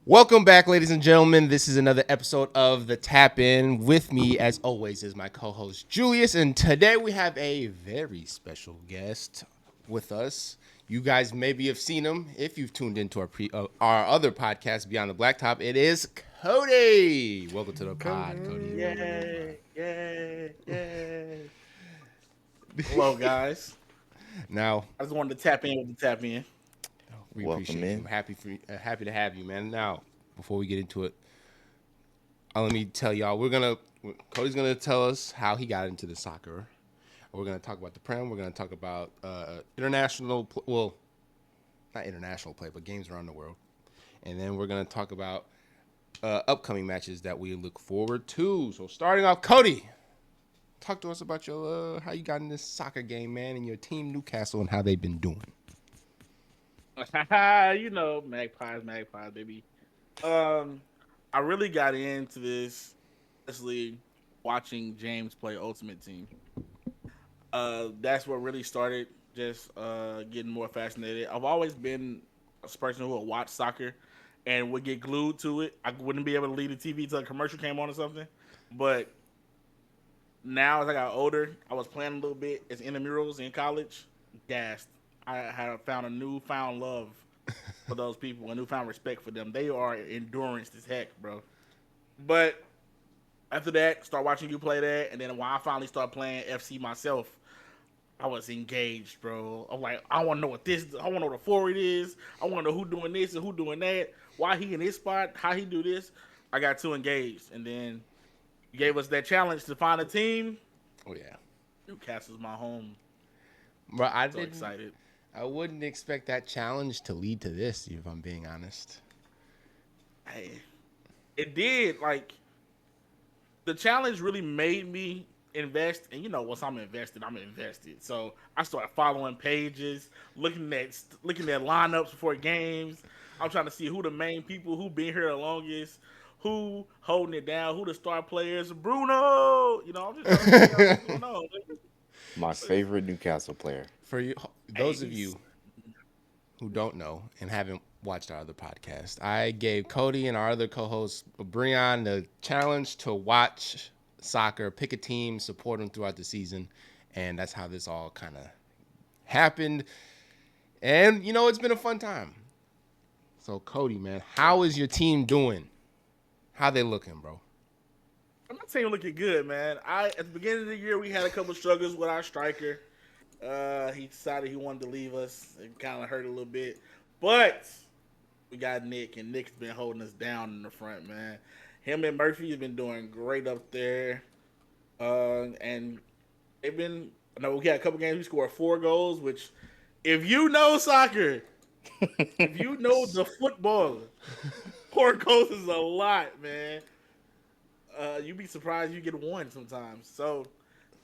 Welcome back, ladies and gentlemen. This is another episode of The Tap In. With me, as always, is my co host, Julius. And today we have a very special guest with us. You guys maybe have seen him if you've tuned into our other podcast, Beyond the Blacktop. It is Kodey. Welcome to the pod, Kodey. Yay, yay, yay. Hello, guys. Now, I just wanted to tap in with the tap in. we Welcome appreciate you. in. Happy to have you, man. Now, before we get into it, let me tell y'all, Cody's gonna tell us how he got into the soccer. We're gonna talk about the Prem. We're gonna talk about not international play, but games around the world, and then we're gonna talk about upcoming matches that we look forward to. So, starting off, Cody, talk to us about your how you got in this soccer game, man, and your team Newcastle and how they've been doing. Magpies, baby. Um, I really got into this league watching James play Ultimate Team. That's what really started just getting more fascinated. I've always been a person who would watch soccer and would get glued to it. I wouldn't be able to leave the TV till a commercial came on or something. But now as I got older, I was playing a little bit as intramurals in college. Gassed. I had found a newfound love for those people, a newfound respect for them. They are endurance as heck, bro. But after that, start watching you play that, and then when I finally start playing FC myself, I was engaged, bro. I'm like, I want to know what this. I want to know what the forward is. I want to know who doing this and who doing that. Why he in his spot? How he do this? I got too engaged, and then you gave us that challenge to find a team. Oh yeah, Newcastle's my home. but So excited. I wouldn't expect that challenge to lead to this, if I'm being honest. Hey, it did. Like the challenge really made me invest, and once I'm invested, I'm invested. So I started following pages, looking at lineups before games. I'm trying to see who the main people, who been here the longest, who holding it down, who the star players. Bruno, I'm just trying to figure out what's going on. My favorite Newcastle player. For you, Hey, those of you who don't know and haven't watched our other podcast, I gave Cody and our other co-host Breon the challenge to watch soccer, pick a team, support them throughout the season, and that's how this all kind of happened. And it's been a fun time. So Cody, man, how is your team doing? How they looking, bro? I'm not saying looking good, man. At the beginning of the year we had a couple of struggles with our striker. He decided he wanted to leave us. It kind of hurt a little bit, but we got Nick, and Nick's been holding us down in the front, man. Him and Murphy have been doing great up there, and they've been. I know we had a couple games. We scored 4 goals, which, if you know soccer, if you know the football, 4 goals is a lot, man. You'd be surprised you get one sometimes. So,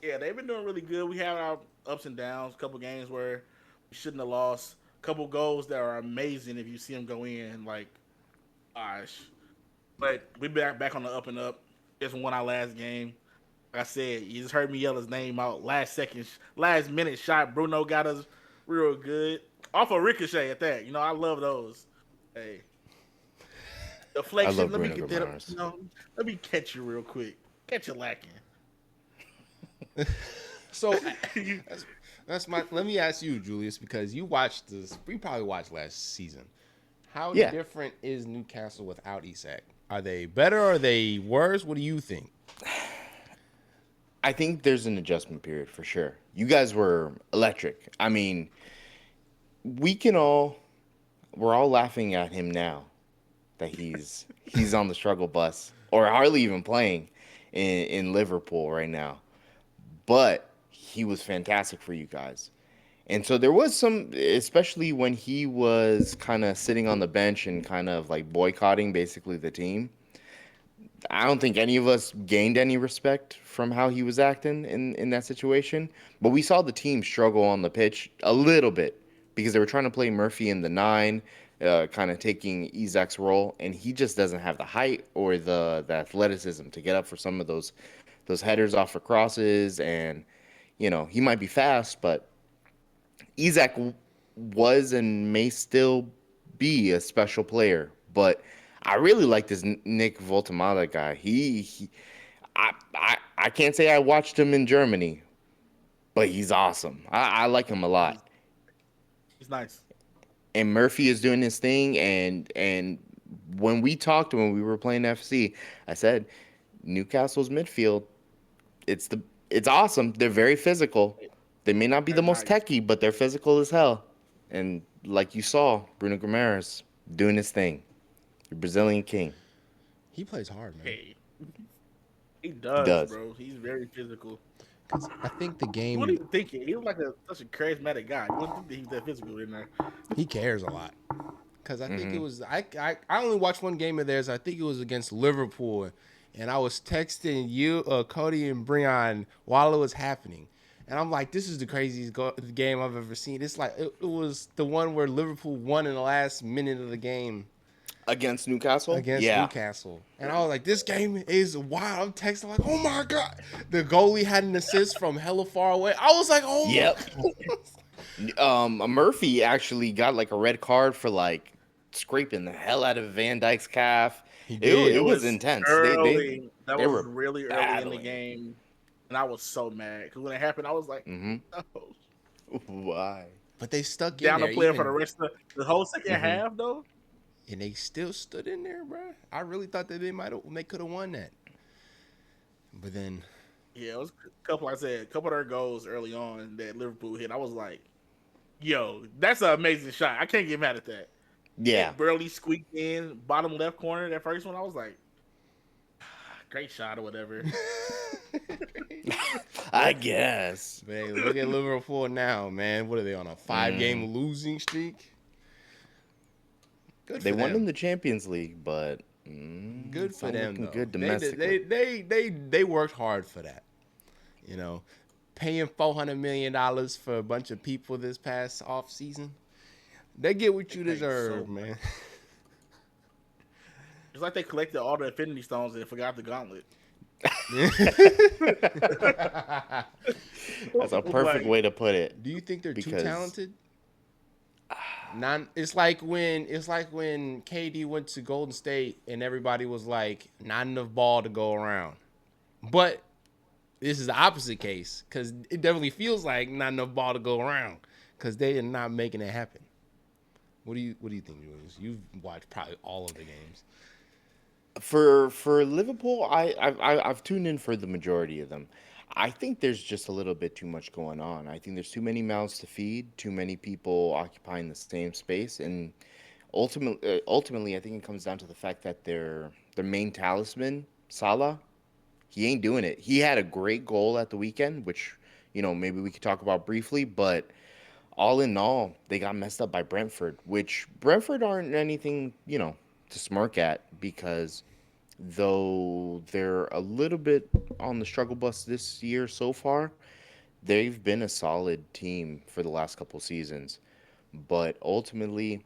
yeah, they've been doing really good. We have our ups and downs. A couple games where we shouldn't have lost. A couple goals that are amazing if you see them go in. Like, gosh. But we back on the up and up. Just won our last game. Like I said, you just heard me yell his name out. Last minute shot. Bruno got us real good. Off a ricochet at that. I love those. Hey, I deflection. love Let me Bruno get that. Guimaraes. Let me catch you real quick. Catch you lacking. So that's my. Let me ask you, Julius, because you watched this. We probably watched last season. How Yeah, different is Newcastle without Isak? Are they better? Or are they worse? What do you think? I think there's an adjustment period for sure. You guys were electric. I mean, we can all we're all laughing at him now that he's on the struggle bus or hardly even playing in Liverpool right now. But he was fantastic for you guys. And so there was some, especially when he was kind of sitting on the bench and kind of like boycotting basically the team. I don't think any of us gained any respect from how he was acting in that situation. But we saw the team struggle on the pitch a little bit because they were trying to play Murphy in the nine, kind of taking Isak's role, and he just doesn't have the height or the athleticism to get up for some of those headers off of crosses. And he might be fast, but Isak was and may still be a special player, but I really like this Nick Voltamada guy. I can't say I watched him in Germany, but he's awesome. I like him a lot. He's he's nice. And Murphy is doing his thing. And when we talked when we were playing FC, I said Newcastle's midfield. It's the it's awesome. They're very physical. They may not be They're the most nice. techy, but they're physical as hell. And like you saw, Bruno Guimaraes doing his thing. The Brazilian king. He plays hard, man. Hey, he He does, does. bro. He's very physical. Because I think the You wouldn't game, even think it. He was like such a charismatic guy. You wouldn't think that he was that physical in there. he cares a lot. Because I think it Hmm. was, I only watched one game of theirs. I think it was against Liverpool. And I was texting you, Cody, and Breon while it was happening. And I'm like, this is the craziest game I've ever seen. It's like, it was the one where Liverpool won in the last minute of the game Against Newcastle? against Yeah. Newcastle. And I was like, this game is wild. I'm texting like, oh my God. The goalie had an assist from hella far away. I was like, oh my Yep. God. Murphy actually got like a red card for like scraping the hell out of Van Dyke's calf. He It did. It was was intense. early. That They was were really early in the battling. game, and I was so mad because when it happened, I was like, Hmm. "No, Why? But they stuck in down the there player for the even, rest of the whole second Hmm. half, though." and they still stood in there, bro. I really thought that they could have won that. But then, Yeah, it was a couple. Like I said, a couple of their goals early on that Liverpool hit. I was like, "Yo, that's an amazing shot. I can't get mad at that." Yeah. It barely squeaked in bottom left corner. That first one, I was like, "Great shot" or whatever. I guess. but hey, look at Liverpool now, man. What are they on a 5 game Mm. losing streak? Good They for won in them. the Champions League, but Good it's for not them looking though. good They did- domestically. they worked hard for that. You know, paying $400 million for a bunch of people this past off season. They get what They you paid so deserve, much. man. It's like they collected all the Infinity Stones and forgot the Gauntlet. That's a perfect Like, way to put it. Do you think they're too Because talented? It's like when KD went to Golden State and everybody was like, not enough ball to go around. But this is the opposite case because it definitely feels like not enough ball to go around because they are not making it happen. What do you think, Julius? You've watched probably all of the games. for Liverpool, I've tuned in for the majority of them. I think there's just a little bit too much going on. I think there's too many mouths to feed, too many people occupying the same space, and ultimately, I think it comes down to the fact that their main talisman, Salah, he ain't doing it. He had a great goal at the weekend, which maybe we could talk about briefly, but all in all, they got messed up by Brentford, which Brentford aren't anything, to smirk at because though they're a little bit on the struggle bus this year so far, they've been a solid team for the last couple seasons. But ultimately,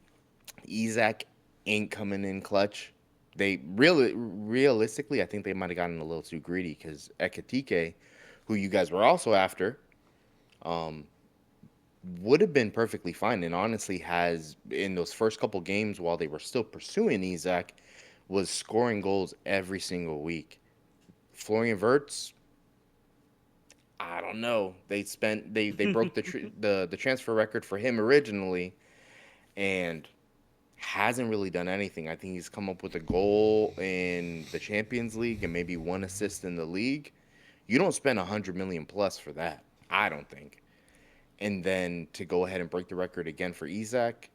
Isaac ain't coming in clutch. They realistically, I think they might have gotten a little too greedy because Ekatike, who you guys were also after, um, would have been perfectly fine and honestly has in those first couple games while they were still pursuing Isaac was scoring goals every single week. Florian Wirtz, I don't know. They broke the transfer record for him originally and hasn't really done anything. I think he's come up with a goal in the Champions League and maybe one assist in the league. You don't spend 100 million plus for that. I don't think. And then to go ahead and break the record again for Isaac,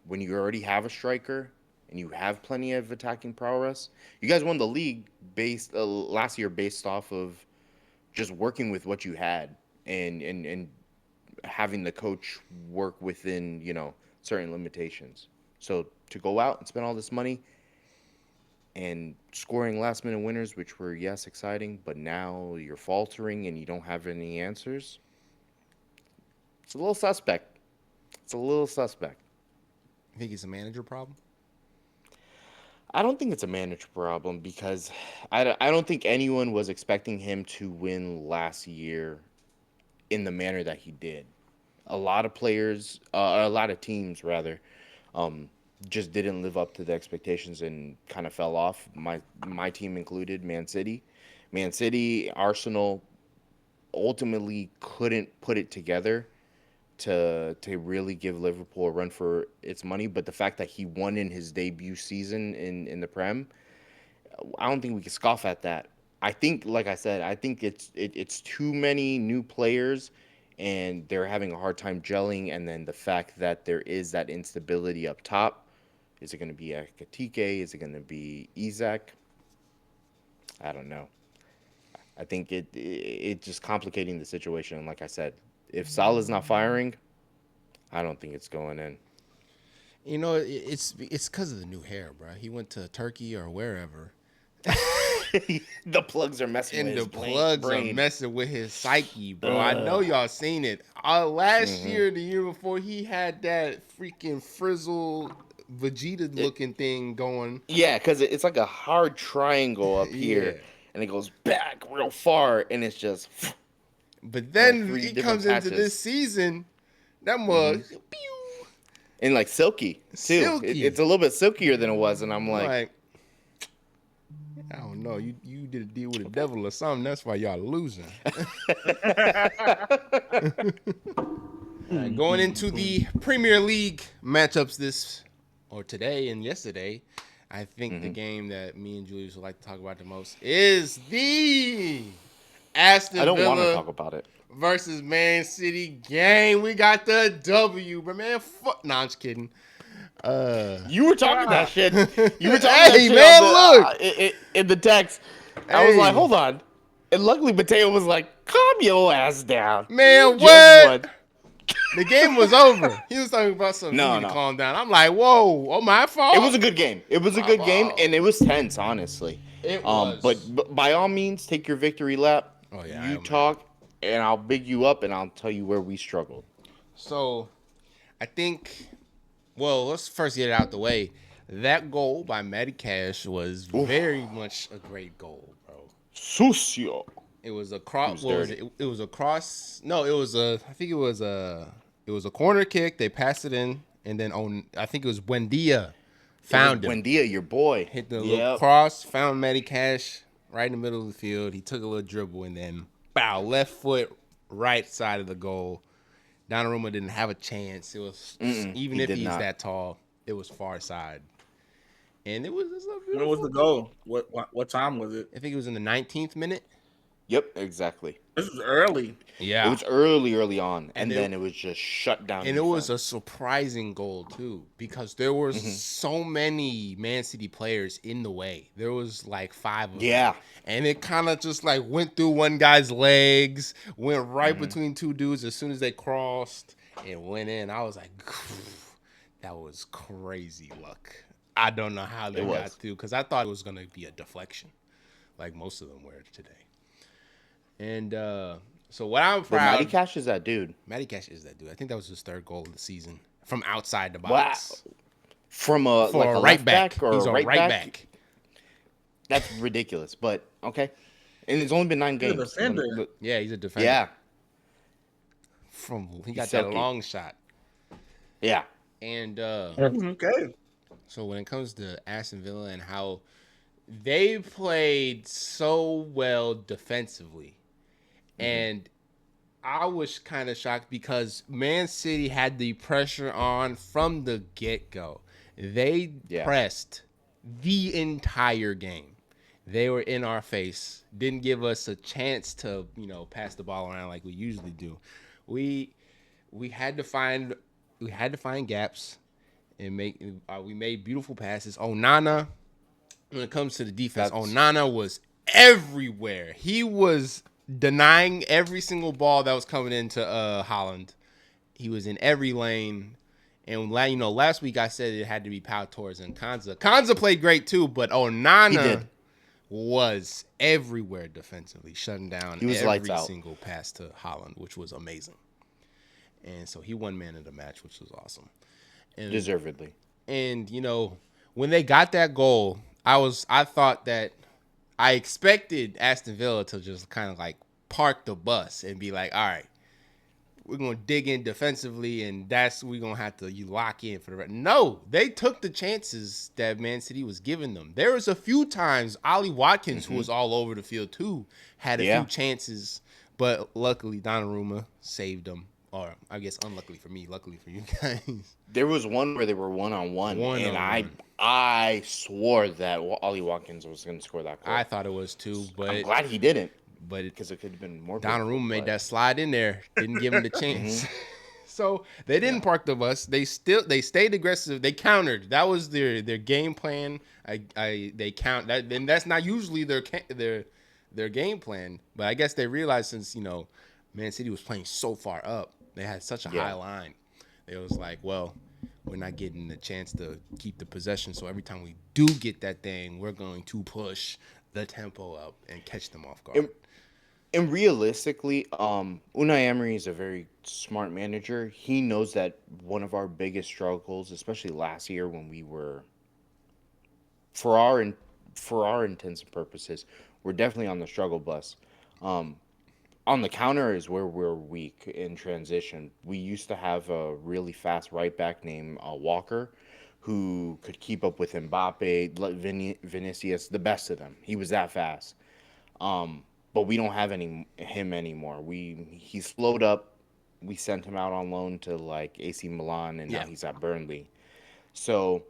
when you already have a striker and you have plenty of attacking prowess, you guys won the league based last year based off of just working with what you had and having the coach work within certain limitations. So to go out and spend all this money and scoring last minute winners, which were yes exciting, but now you're faltering and you don't have any answers. It's a little suspect. It's a little suspect. You think it's a manager problem? I don't think it's a manager problem because I don't think anyone was expecting him to win last year in the manner that he did. A lot of players, a lot of teams rather, just didn't live up to the expectations and kind of fell off. My team included Man City, Arsenal ultimately couldn't put it together to really give Liverpool a run for its money. But the fact that he won in his debut season in the Prem, I don't think we can scoff at that. I think, like I said, I think it's too many new players, and they're having a hard time gelling. And then the fact that there is that instability up top. Is it going to be Ekatike? Is it going to be Isaac? I don't know. I think it just complicating the situation. And like I said, if Salah's not firing, I don't think it's going in. You know, it's because of the new hair, bro. He went to Turkey or wherever, The plugs are messing and with the his plugs are brain. messing with his psyche, bro. I know y'all seen it. Last Mm-hmm. year, the year before, he had that freaking frizzle Vegeta looking thing going. Yeah, because it's like a hard triangle up Yeah. here, and it goes back real far, and it's just But like then three he different comes into this patches. season, that Hmm. mug, pew, And like silky too. It's silky. a little bit silkier than it was, and I'm I'm like, like, I don't know. You did a deal with the devil or something. That's why y'all losing. All right, going into the Premier League matchups this or today and yesterday, I think the hmm game that me and Julius would like to talk about the most is the I Aston don't want to Villa talk about it. versus Man City game. We got the W, but man, fuck. Nah, I'm just kidding. You were talking that shit. You were talking that Hey shit on man, the look. in the text. I was like, Hey hold on. And luckily, Mateo was like, calm your ass down. You man, just what? won. The game was over. He was talking about something. You No, need to no. calm down. I'm like, whoa, oh my It fault. was a good game. It was a My good game, fault. and it was tense, honestly. It But, was. but by all means, take your victory lap. Oh yeah, You man. talk, and I'll big you up, and I'll tell you where we struggled. So I think, well, let's first get it out the way. That goal by Matty Cash was Oof, very much a great goal, bro. sucio. It was a He cross. was What was dirty. it? It was a cross. No, it was a. I think it was a corner kick. They passed it in, and then on. I think it was Buendia It was found him. Buendia, your boy. Hit the little Yep. cross. Found Matty Cash right in the middle of the field. He took a little dribble and then bow left foot right side of the goal. Donnarumma didn't have a chance. It was even He if did he's not. that tall, it was far side, and it was just a When was beautiful the goal. goal? What time was it? I think it was in the 19th minute. Yep, exactly. This was early. It Yeah, was early on, and and it then it was just shut down and it was a defense. surprising goal too because there were Hmm. so many Man City players in the way. There was like five of them, Yeah. and it kind of just like went through one guy's legs, went right Hmm. between two dudes as soon as they crossed and went in. I was like, that was crazy luck. I don't know how It they got was. through because I thought it was gonna be a deflection, like most of them were today. And so what I'm But Matty proud, Cash is that dude. Matty Cash is that dude. I think that was his third goal of the season from outside the Wow. box From a for like a a right left back back. or a He's a right right back, back. that's ridiculous. But okay. And it's only been 9 He's a games. defender. Yeah, he's a defender. Yeah. He He's got that silky. long shot. Yeah. And Okay. so when it comes to Aston Villa and how they played so well defensively, Hmm. and I was kind of shocked because Man City had the pressure on from the get go. They Yeah. pressed the entire game. They were in our face, didn't give us a chance to, pass the ball around like we usually do. We we had to find we had to find gaps and we made beautiful passes. Onana, when it comes to the defense, That's Onana was everywhere. He was denying every single ball that was coming into Holland. He was in every lane. And last week I said it had to be Pau Torres and Kanza. Kanza played great too, but he Onana did. was everywhere defensively, shutting down He was lights every out. single pass to Holland, which was amazing. And so he won man of the match, which was awesome. And Deservedly. and when they got that goal, I thought that I expected Aston Villa to just kind of like park the bus and be like, all right, we're gonna dig in defensively, and that's we're gonna have to you lock in for the rest. No, they took the chances that Man City was giving them. There was a few times Ollie Watkins, who was all over the field too, had a few Yeah. chances, but luckily Donnarumma saved them. Or I guess unluckily for me, luckily for you guys. There was one where they were 1-on-1, One and on one. I swore that Ollie Watkins was going to score that I goal. thought it was too, I'm glad he didn't, but because it could have been more painful. Donnarumma made But that slide in there, didn't give him the chance. So they didn't yeah, park the bus. They stayed aggressive. They countered. That was their game plan. They count that, and that's not usually their game plan. But I guess they realized since Man City was playing so far up, they had such a high yeah. line. It was like, well, we're not getting the chance to keep the possession. So every time we do get that thing, we're going to push the tempo up and catch them off guard. And, and realistically, Unai Emery is a very smart manager. He knows that one of our biggest struggles, especially last year when we were, for our in, for our intents and purposes, we're definitely on the struggle bus. Um, on the counter is where we're weak in transition. We used to have a really fast right back named Walker, who could keep up with Mbappe, Vinicius, the best of them. He was that fast. But we don't have him anymore. He slowed up. We sent him out on loan to like AC Milan, and now Yeah. he's at Burnley. So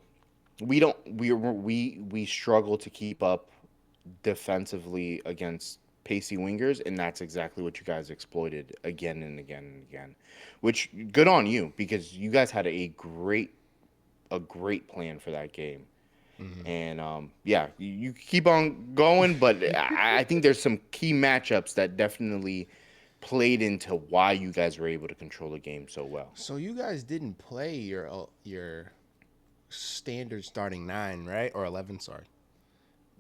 we don't we struggle to keep up defensively against pacey wingers, and that's exactly what you guys exploited again and again and again. Which good on you, because you guys had a great plan for that game. Mm-hmm. And yeah, you keep on going, but I think there's some key matchups that definitely played into why you guys were able to control the game so well. So you guys didn't play your standard starting nine, right? Or 11, sorry.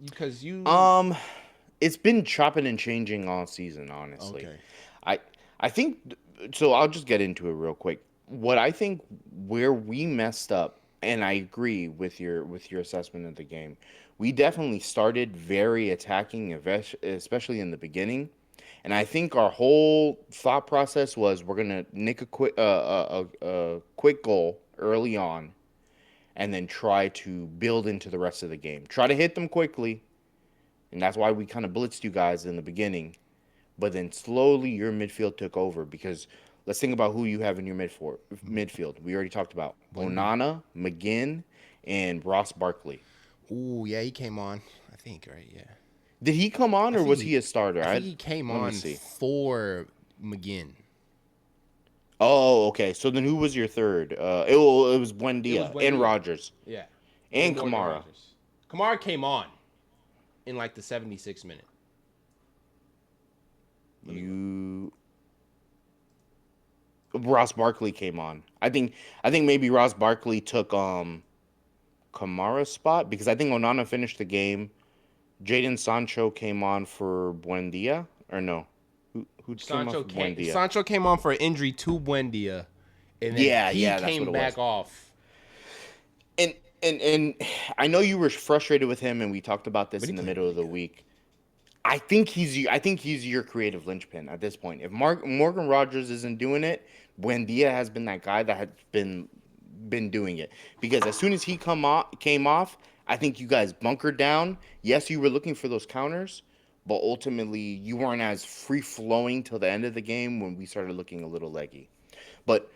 Because you Um, it's been chopping and changing all season, honestly. okay. I I think so. I'll just get into it real quick. What I think where we messed up, and I agree with your assessment of the game. We definitely started very attacking, especially in the beginning. And I think our whole thought process was we're gonna nick a quick goal early on, and then try to build into the rest of the game. Try to hit them quickly, and that's why we kind of blitzed you guys in the beginning. But then slowly your midfield took over, because let's think about who you have in your midfield. We already talked about Bundy. Onana, McGinn, and Ross Barkley. Ooh, yeah, he came on. I think, right? Yeah. Did he come on, I or think was he he a starter? I think he came Let me on see. for McGinn. Oh, okay. So then who was your third? It was It was Buendia and Buendia. Rogers Yeah. And and Morgan Kamara. Rogers. Kamara came on in like the 76th minute. Let me look. You Ross Barkley came on. I think maybe Ross Barkley took Kamara's spot, because I think Onana finished the game. Jaden Sancho came on for Buendia, or no? Who came off for Buendia? Sancho came on for an injury to Buendia, and then Yeah, he yeah, that's what came it back was. off. And I know you were frustrated with him, and we talked about But this he in the played middle of really the good. week. I think he's your creative linchpin at this point. If Morgan Rogers isn't doing it, Buendia has been that guy that has been doing it. Because as soon as he came off, I think you guys bunkered down. Yes, you were looking for those counters, but ultimately you weren't as free flowing till the end of the game when we started looking a little leggy. But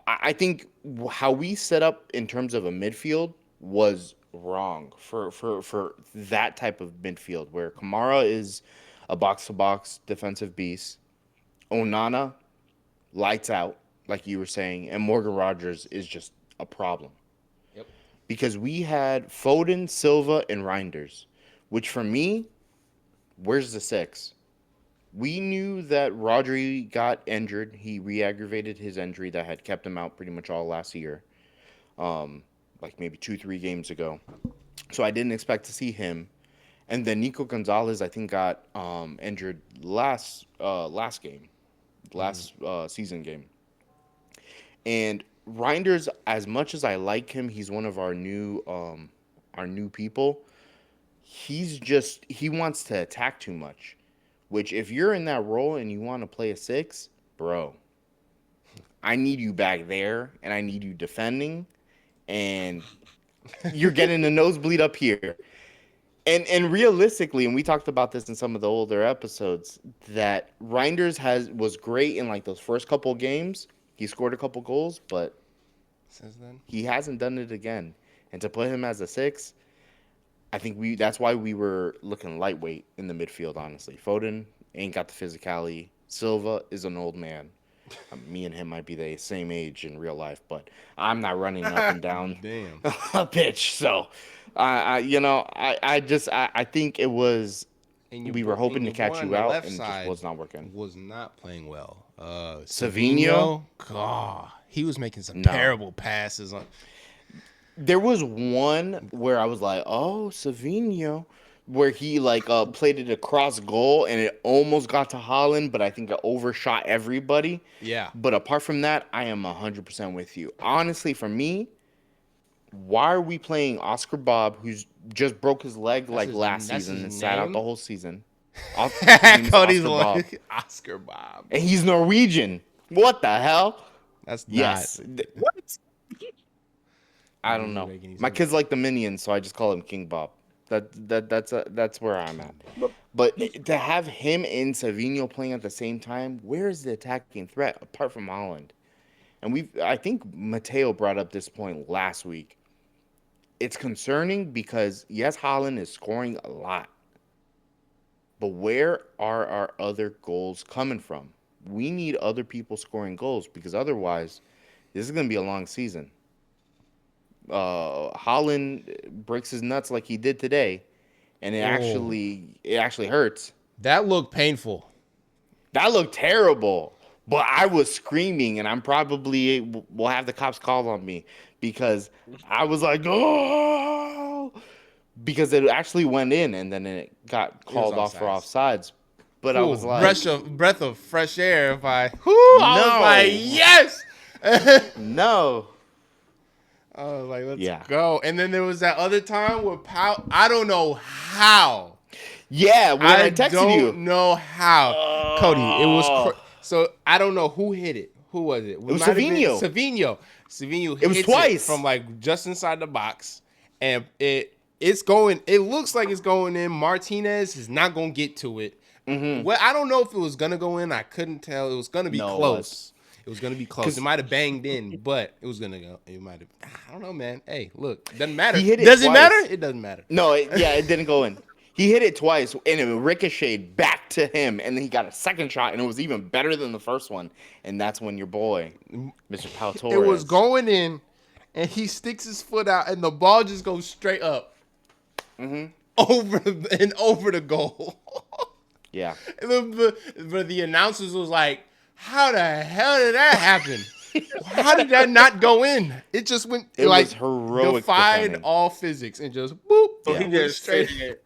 I think how we set up in terms of a midfield was wrong for that type of midfield, where Kamara is a box to box defensive beast, Onana lights out, like you were saying, and Morgan Rogers is just a problem, Yep. because we had Foden, Silva, and Reinders, which for me, where's the six? We knew that Rodri got injured. He re-aggravated his injury that had kept him out pretty much all last year, like maybe 2, 3 games ago. So I didn't expect to see him. And then Nico Gonzalez, I think, got injured last game, Mm-hmm. last season game. And Reinders, as much as I like him, he's one of our new people. He wants to attack too much. Which, if you're in that role and you want to play a six, bro, I need you back there, and I need you defending, and you're getting a nosebleed up here. And realistically, and we talked about this in some of the older episodes, that Reinders was great in like those first couple games. He scored a couple goals, but Since then, he hasn't done it again. And to put him as a 6, I think that's why we were looking lightweight in the midfield, honestly. Foden ain't got the physicality. Silva is an old man. Me and him might be the same age in real life, but I'm not running up and down damn. a pitch. So, I think it was And your we were boy, hoping and to your boy catch on you the out, left and it just side was not working. was not playing well. Savinho? God, he was making some No. terrible passes. There was one where I was like, "Oh, Savinho," where he played it across goal and it almost got to Holland, but I think it overshot everybody. Yeah. But apart from that, I am 100% with you. Honestly, for me, why are we playing Oscar Bob, who's just broke his leg last that's season his and sat out name? the whole season? His name is Cody's Oscar Bob, like Oscar Bob. and he's Norwegian. What the hell? That's Yes. What? I Doesn't don't know. make any My sense. kids like the Minions, so I just call him King Bob. That's where I'm at. But to have him and Savinho playing at the same time, where is the attacking threat apart from Holland? And I think Mateo brought up this point last week. It's concerning because yes, Holland is scoring a lot, but where are our other goals coming from? We need other people scoring goals because otherwise, this is going to be a long season. Holland breaks his nuts like he did today, and it actually hurts. That looked painful. That looked terrible. But I was screaming, and I'm probably will have the cops call on me because I was like, oh, because it actually went in, and then it got called off for offsides. But I was like, breath of fresh air. I was like, yes. no. I was like, let's Yeah. go. And then there was that other time where I don't know how. Yeah, when I texted you. don't know how. Cody, it was so I don't know who hit it. Who was it? It was Savinho. Savinho It was hits twice. from like just inside the box, and it's going. It looks like it's going in. Martinez is not going to get to it. Mm-hmm. Well, I don't know if it was going to go in. I couldn't tell. It was going to be No, it close. It was going to be close. 'Cause- It might have banged in, but it was going to go. It might have. I don't know, man. Hey, look, doesn't matter. He hit it Does it twice. matter? It doesn't matter. No, it didn't go in. He hit it twice, and it ricocheted back to him, and then he got a second shot, and it was even better than the first one. And that's when your boy, Mr. Pau Torres. It was going in, and he sticks his foot out, and the ball just goes straight up, over the goal. Yeah. But the announcers was like, "How the hell did that happen? How did that not go in? It just went. It like was heroic defied defending. all physics and just boop. So it he went just straight. said,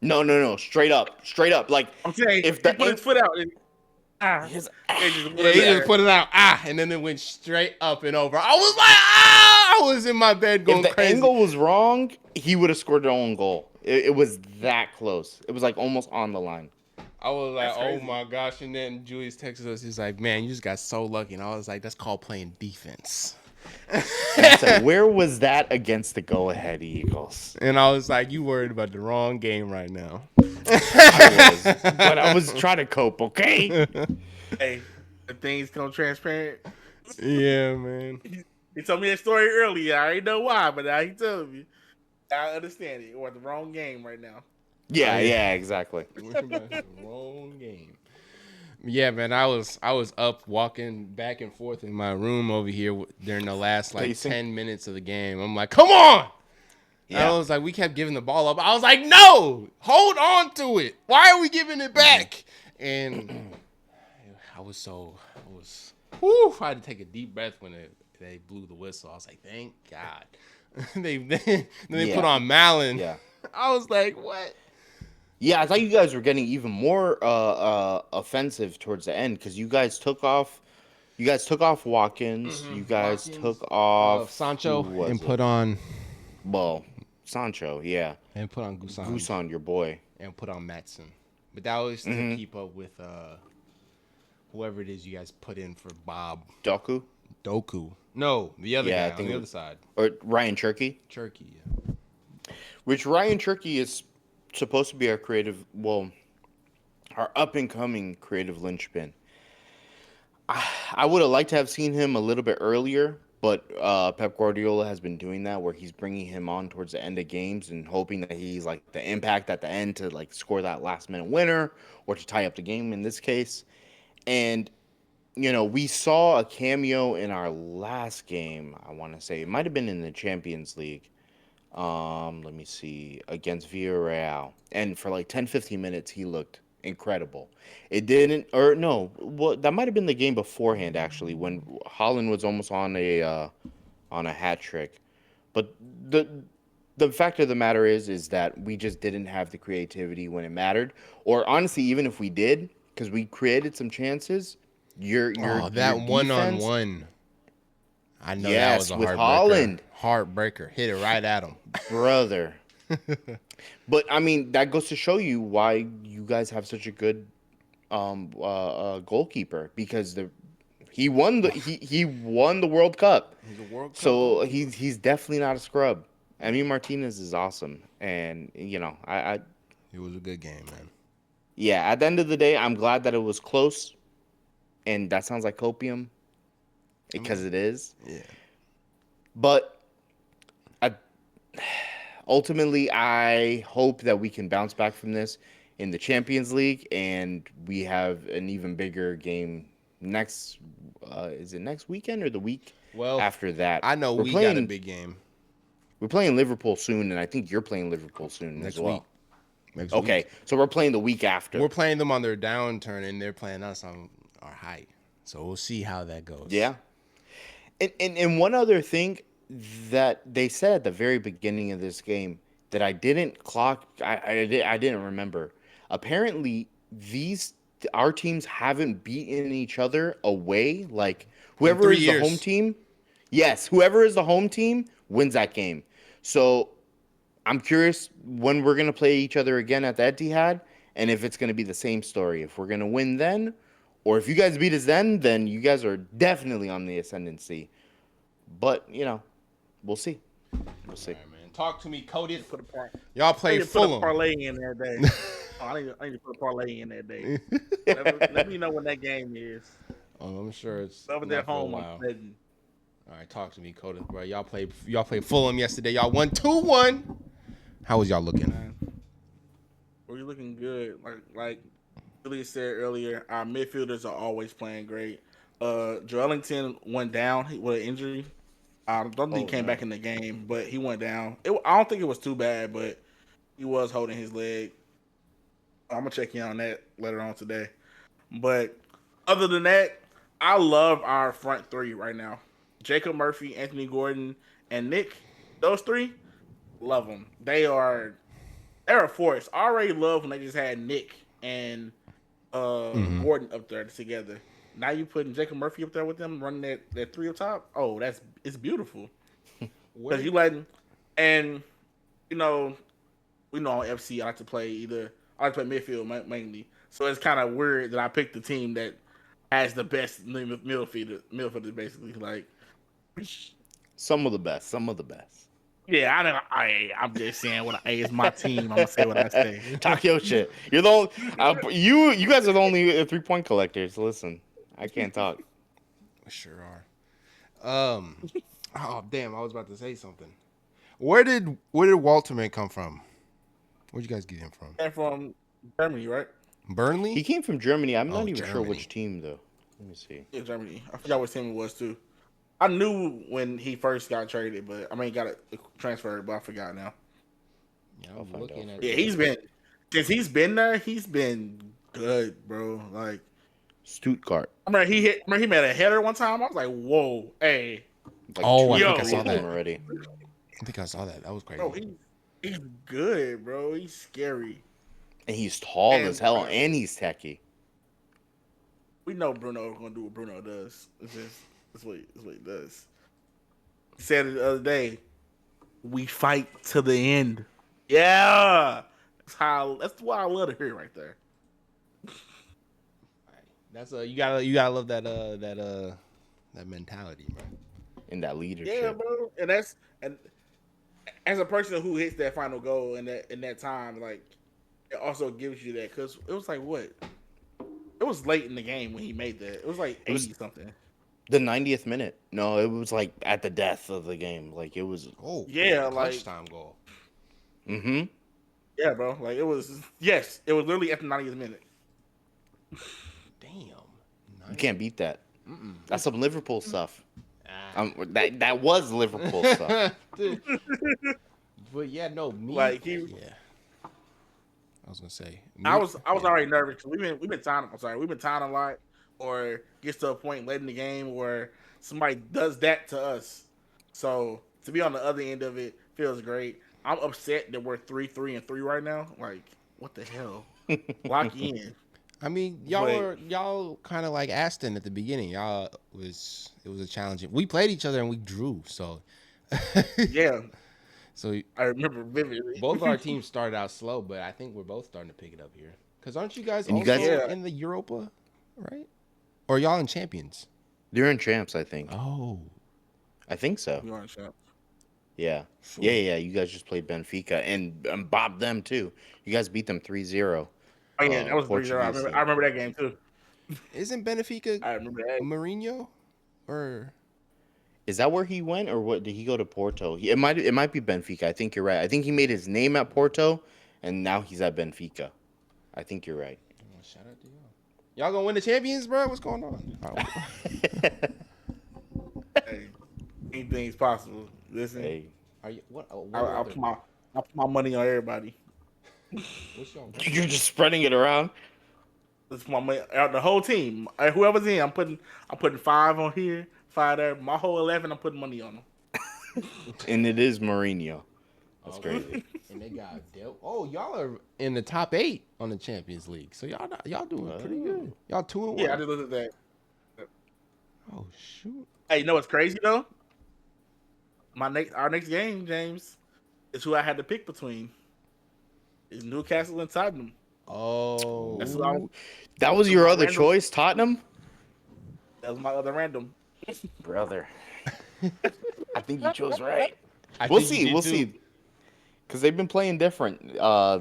No, straight up. Like I'm saying, if he the put his foot out and his, Yeah, he just put it out. And then it went straight up and over. I was like, I was in my bed going if the crazy. angle was wrong, he would have scored their own goal. It was that close. It was like almost on the line. I was like, That's oh crazy. my gosh. And then Julius texted us. He's like, man, you just got so lucky. And I was like, that's called playing defense. And I said, where was that against the go-ahead Eagles? And I was like, you worried about the wrong game right now. But I was trying to cope, okay? hey, the things come transparent. Yeah, man. He told me that story earlier. I didn't know why, but now he told me. I understand it. We're at the wrong game right now. Yeah, exactly. The wrong game. Yeah, man. I was up walking back and forth in my room over here during the last like Pacing. 10 minutes of the game. I'm like, come on. Yeah. I was like, we kept giving the ball up. I was like, no, hold on to it. Why are we giving it back? And I had to take a deep breath when they blew the whistle. I was like, thank God. They put on Malin. Yeah. I was like, what? Yeah, I thought you guys were getting even more offensive towards the end because you guys took off Watkins. You guys took off Sancho who was and it? put on Sancho, yeah. and put on Gusan Gusan, your boy. and put on Matson. But that was to keep up with whoever it is you guys put in for Bob Doku? Doku. No, the other Yeah, I guy on think the it other was, side. or Ryan Cherky, Cherky. Yeah. which Ryan Cherky is supposed to be our up and coming creative linchpin. I would have liked to have seen him a little bit earlier, but Pep Guardiola has been doing that where he's bringing him on towards the end of games and hoping that he's like the impact at the end to like score that last minute winner or to tie up the game in this case. And we saw a cameo in our last game. I want to say it might have been in the Champions League. Let me see, against Villarreal, and for like 10-15 minutes he looked incredible. It didn't, or no, well, that might have been the game beforehand actually when Holland was almost on a hat trick. But the fact of the matter is that we just didn't have the creativity when it mattered, or honestly, even if we did, because we created some chances. Your That one on defense, one. I know that was yes, a with heartbreaker. Holland, Heartbreaker. Hit it right at him. brother. But I mean, that goes to show you why you guys have such a good goalkeeper because he won the World Cup, He's a World Cup so goalkeeper. he's definitely not a scrub. I mean, Martinez is awesome, and I It was a good game, man. yeah. At the end of the day, I'm glad that it was close, and that sounds like copium I because mean, it is. yeah. But I, ultimately, I hope that we can bounce back from this in the Champions League, and we have an even bigger game next. Is it next weekend or the week Well, after that? I know We're we got a playing. big game We're playing Liverpool soon, and I think you're playing Liverpool soon as next week. well. Next Okay, week. so we're playing the week after. We're playing them on their downturn, and they're playing us on our height. So we'll see how that goes. Yeah, and one other thing that they said at the very beginning of this game that I didn't clock, I didn't remember. Apparently, these our teams haven't beaten each other away. Like In whoever three is the home years. team, yes, whoever is the home team wins that game. So I'm curious when we're gonna play each other again at the Etihad, and if it's gonna be the same story. If we're gonna win then, or if you guys beat us then you guys are definitely on the ascendancy. But we'll see. We'll All see. right, man. Talk to me, Cody. Put a part. Y'all I play need to put a Fulham. parlay in that day. Oh, I need to put a parlay in that day. Let me know when that game is. Oh, I'm sure it's Over there not for a home, I'm while. betting. All right, talk to me, Cody. Bro, y'all played Fulham yesterday. Y'all won 2-1. How was y'all looking? Man, we're looking good. Like Julius said earlier, our midfielders are always playing great. Joelinton went down with an injury. I don't think he Oh came no. back in the game, but he went down. I don't think it was too bad, but he was holding his leg. I'm gonna check in on that later on today. But other than that, I love our front three right now. Jacob Murphy, Anthony Gordon, and Nick. Those three, love them. They're a force. I already love when they just had Nick and Mm-hmm. Gordon up there together. Now you putting Jacob Murphy up there with them, running that three up top. Oh, it's beautiful because Where? you letting and you know we know on FC I like to play I like to play midfield mainly. So it's kind of weird that I picked the team that has the best midfielders basically. Like, Some of the best. Some of the best. yeah, I'm just saying it's my team. I'm gonna say what I say. Talk your shit. You're the only, you guys are the only 3 point collectors. Listen, I can't talk. Sure are. Oh damn, I was about to say something. Where did Walterman come from? Where'd you guys get him from? And from Germany, right? He Burnley? came from Germany. I'm Oh, not even sure Germany. which team though. Let me see. Yeah, Germany. I forgot what team it was too. I knew when he first got traded, got it transferred, but I forgot now. Yeah, I'll I'm find out looking for at Yeah, you. the. since he's been there, he's been good, bro. Like, Stuttgart. remember he made a header one time. I was like, whoa, hey, Like Oh, two I think I yo, two saw of them that. already. I think I saw that. That was bro, crazy. he's good, bro. He's scary, And he's tall as and hell, and he's techie. we know Bruno gonna do what Bruno does. That's what he does. He said it the other day. We fight to the end. Yeah, that's why I love to hear it right there. That's you gotta love that mentality, bro. in that Yeah, leadership. bro. And as a person who hits that final goal in that time, like it also gives you that because it was like what it was late in the game when he made that. It was like It was 80 something. the 90th minute. No, it was like at the death of the game. Like it was. Oh, Yeah, clutch like time goal. Mm-hmm. yeah, bro. Like it was literally at the 90th minute. Damn. You Nice. can't beat that. That's some Liverpool stuff. Ah. That was Liverpool stuff. But yeah, no, me. Like he, Yeah, I was gonna say I me. was I was Yeah. already nervous. We've been tying. I'm sorry, we've been tying a lot, or gets to a point late in the game where somebody does that to us. So to be on the other end of it feels great. I'm upset that we're 3-3-3 right now. Like what the hell? Lock in. I mean, But y'all kind of like Aston at the beginning. It was a challenging. We played each other and we drew. So, yeah, so I remember vividly. both our teams started out slow, but I think we're both starting to pick it up here. Cause aren't you guys And you guys, also Yeah, in the Europa, right? Or y'all in Champions? you're in champs, I think. Oh, I think so. we on shot. Yeah. Yeah, sure. yeah. You guys just played Benfica and bobbed them too. You guys beat them 3-0. Oh yeah, that was 3-0. Portuguese I team. remember that game too. Isn't Benfica I remember that. Mourinho? Or Is that where he went, or what? Did he go to Porto? It might be Benfica. I think you're right. I think he made his name at Porto, and now he's at Benfica. I think you're right. oh, shout out to y'all. Y'all gonna win the Champions, bro? What's going on? Oh, Hey, anything's possible. Listen, Hey, are you what? Oh, I, what I other? put my I put my money on everybody. What's y'all? you're just spreading it around. This is my money. The whole team. Whoever's in, I'm putting five on here, five there. My whole 11, I'm putting money on them. And it is Mourinho. That's Okay. crazy. And they got dealt. Oh, y'all are in the top 8 on the Champions League. So y'all doing pretty good. Oh. Y'all 2 and Yeah, I 1. just looked at that. Oh shoot. Hey, you know what's crazy though? Our next game, James, is who I had to pick between. Is Newcastle and Tottenham. That's Oh. what I was. Ooh. That was That was your my other random. choice, Tottenham? That was my other random. Brother. I think you chose right. I We'll think you see. did We'll too. see. Because they've been playing different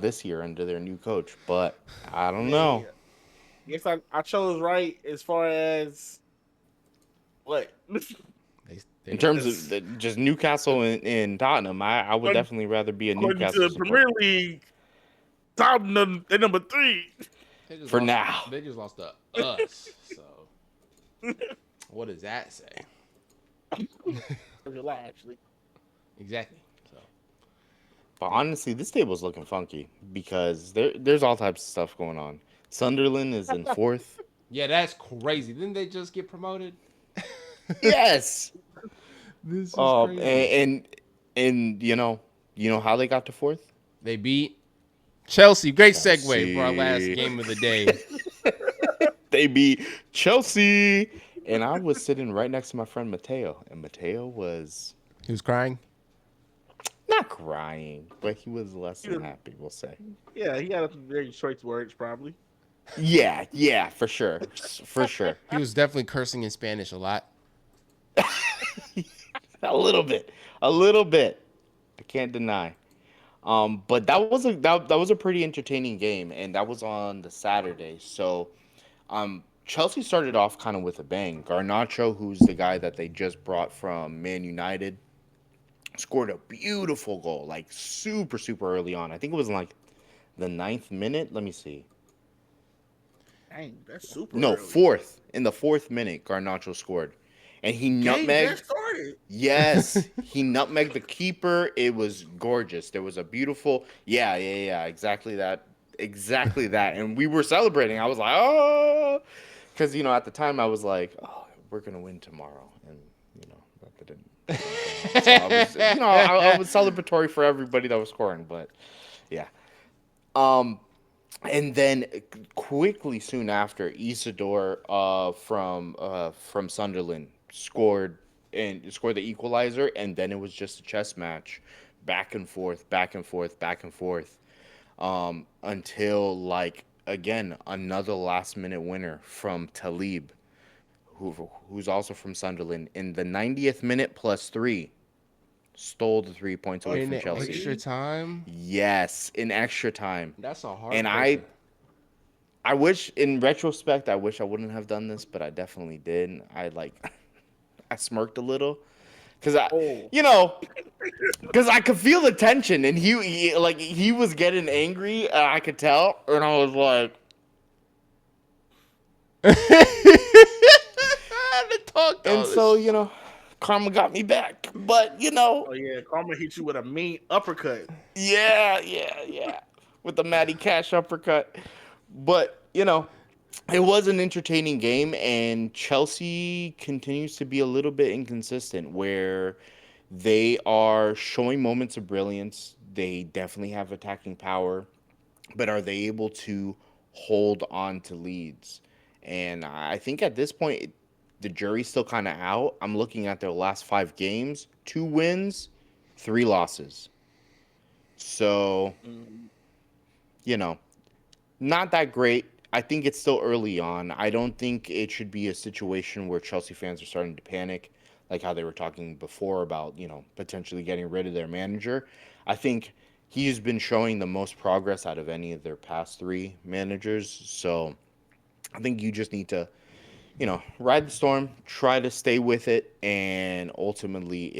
this year under their new coach. But I don't Hey, know. guess I chose right as far as what. They In terms of Because just Newcastle and Tottenham, I would according, definitely rather be a according to Newcastle the Premier supporter League, Tottenham they're number 3. they just for lost now. they just lost to us. So what does that say? July actually. Exactly. So But honestly, this table's looking funky because there's all types of stuff going on. Sunderland is in fourth. yeah, that's crazy. Didn't they just get promoted? Yes. This is Um, crazy. and and you know how they got to fourth? They beat Chelsea. Great segue for our last Chelsea. game of the day. They beat Chelsea, and I was sitting right next to my friend Mateo, and Mateo was He was crying. not crying, but he was less He than was, happy. We'll say. yeah, he had some very choice words probably. Yeah, yeah, for sure, for sure. He was definitely cursing in Spanish a lot. A little bit, a little bit. I can't deny. But that was a pretty entertaining game, and that was on the Saturday. So, Chelsea started off kind of with a bang. Garnacho, who's the guy that they just brought from Man United, scored a beautiful goal, like super super early on. I think it was in like the 9th minute. Let me see. Dang, that's super No, early. fourth in the 4th minute, Garnacho scored, and he Game nutmegged. just started. Yes, he nutmegged the keeper. It was gorgeous. There was a beautiful, yeah, yeah, yeah, exactly that. And we were celebrating. I was like, oh, because at the time I was like, oh, we're gonna win tomorrow, and that didn't pan out. So I was, I was celebratory for everybody that was scoring, but yeah. Um, and then quickly soon after, Isidore from Sunderland scored the equalizer, and then it was just a chess match, back and forth, back and forth, back and forth, until like again, another last minute winner from Talib, who's also from Sunderland, in the 90th minute plus three, stole the 3 points Oh, away In from the oh, Chelsea. extra he? time, Yes, in extra time. that's a And heartbreaker. I wish, in retrospect, I wish I wouldn't have done this, but I definitely did. I like, I smirked a little because Oh, you know, because I could feel the tension, and he was getting angry. I could tell, and I was like, The talk and all so this. karma got me back. But oh yeah. Karma hit you with a mean uppercut. yeah, with the Matty Cash uppercut. But it was an entertaining game, and Chelsea continues to be a little bit inconsistent where they are showing moments of brilliance. They definitely have attacking power, but are they able to hold on to leads? And I think at this point, the jury's still kind of out. I'm looking at their last 5 games: 2 wins, 3 losses. So, Mm. you know, not that great. I think it's still early on. I don't think it should be a situation where Chelsea fans are starting to panic, like how they were talking before about, potentially getting rid of their manager. I think he's been showing the most progress out of any of their past 3 managers. So I think you just need to, ride the storm, try to stay with it, and ultimately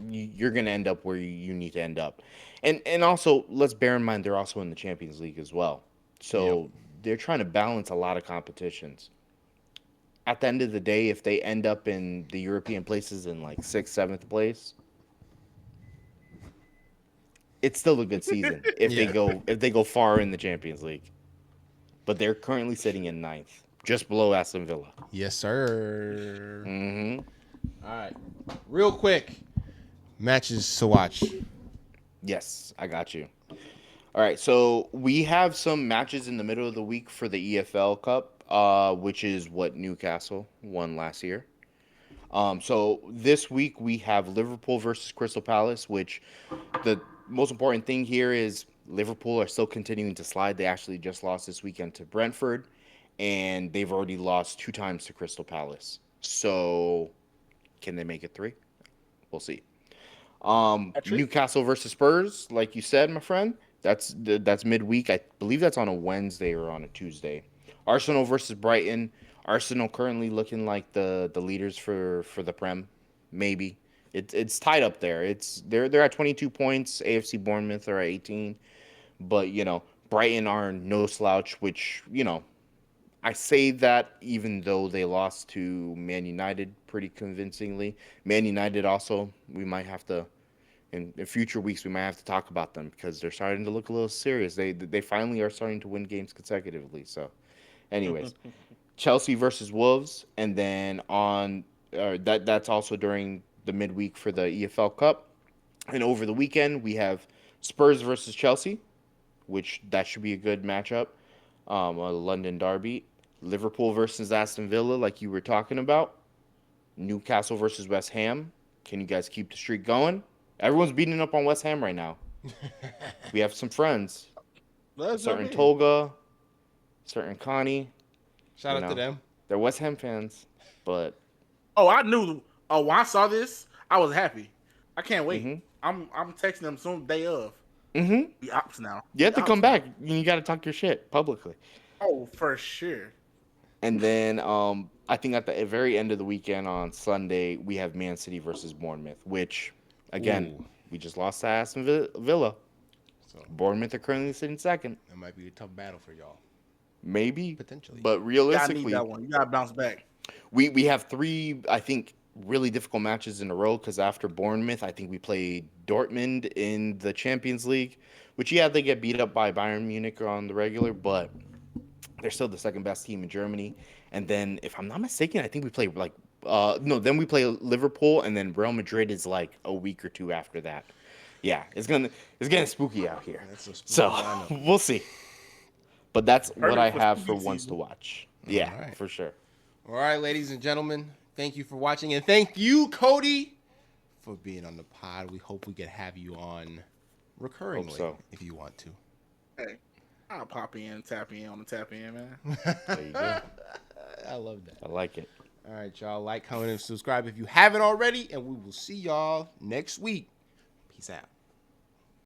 you're going to end up where you need to end up. And also, let's bear in mind they're also in the Champions League as well. Yep. So they're trying to balance a lot of competitions. At the end of the day, if they end up in the European places in like 6th, 7th place, it's still a good season Yeah. if they go far in the Champions League. But they're currently sitting in ninth, just below Aston Villa. Yes, sir. Mm-hmm. All right. Real quick, matches to watch. Yes, I got you. All right, so we have some matches in the middle of the week for the EFL Cup, which is what Newcastle won last year. So this week we have Liverpool versus Crystal Palace, which the most important thing here is Liverpool are still continuing to slide. They actually just lost this weekend to Brentford, and they've already lost 2 times to Crystal Palace. So can they make it 3? We'll see. Patrick. Newcastle versus Spurs, like you said, my friend. That's midweek. I believe that's on a Wednesday or on a Tuesday. Arsenal versus Brighton. Arsenal currently looking like the leaders for the Prem. Maybe it's tied up there. They're at 22 points. AFC Bournemouth are at 18. But Brighton are no slouch. Which I say that even though they lost to Man United pretty convincingly. Man United also, we might have to in future weeks we might have to talk about them because they're starting to look a little serious. They finally are starting to win games consecutively. So, anyways, Chelsea versus Wolves, and then that's also during the midweek for the EFL Cup, and over the weekend we have Spurs versus Chelsea, which that should be a good matchup. A London derby. Liverpool versus Aston Villa, like you were talking about. Newcastle versus West Ham. Can you guys keep the streak going? Everyone's beating up on West Ham right now. We have some friends. A That's what I certain mean. Toga, certain Connie. Shout You out to know, them. they're West Ham fans, but Oh, I knew. Oh, when I saw this, I was happy. I can't wait. mm-hmm, I'm texting them soon day of. mm-hmm. We ops now. You We have to come ops now. back. You got to talk your shit publicly. Oh, for sure. And then I think at the very end of the weekend on Sunday we have Man City versus Bournemouth, which again Ooh. we just lost to Aston Villa. So Bournemouth are currently sitting second. that might be a tough battle for y'all. Maybe, Potentially. but Yeah, I need realistically, that one. You gotta bounce back. we have 3, I think, really difficult matches in a row because after Bournemouth, I think we play Dortmund in the Champions League, which yeah they get beat up by Bayern Munich on the regular, but they're still the second best team in Germany. And then if I'm not mistaken, I think we play like no, then we play Liverpool, and then Real Madrid is like a week or two after that. Yeah, it's getting spooky out here. That's a spooky So lineup. we'll see. But that's what Perfect I for have for spooky once to season. watch. All Yeah, right. for sure. All right, ladies and gentlemen. Thank you for watching. And thank you, Kodey, for being on the pod. We hope we can have you on Hope recurringly so. if you want to. Hey, I'll pop in, tap in on the tap in, man. There you go. I love that. I like it. All right, y'all. Like, comment, and subscribe if you haven't already. And we will see y'all next week. Peace out.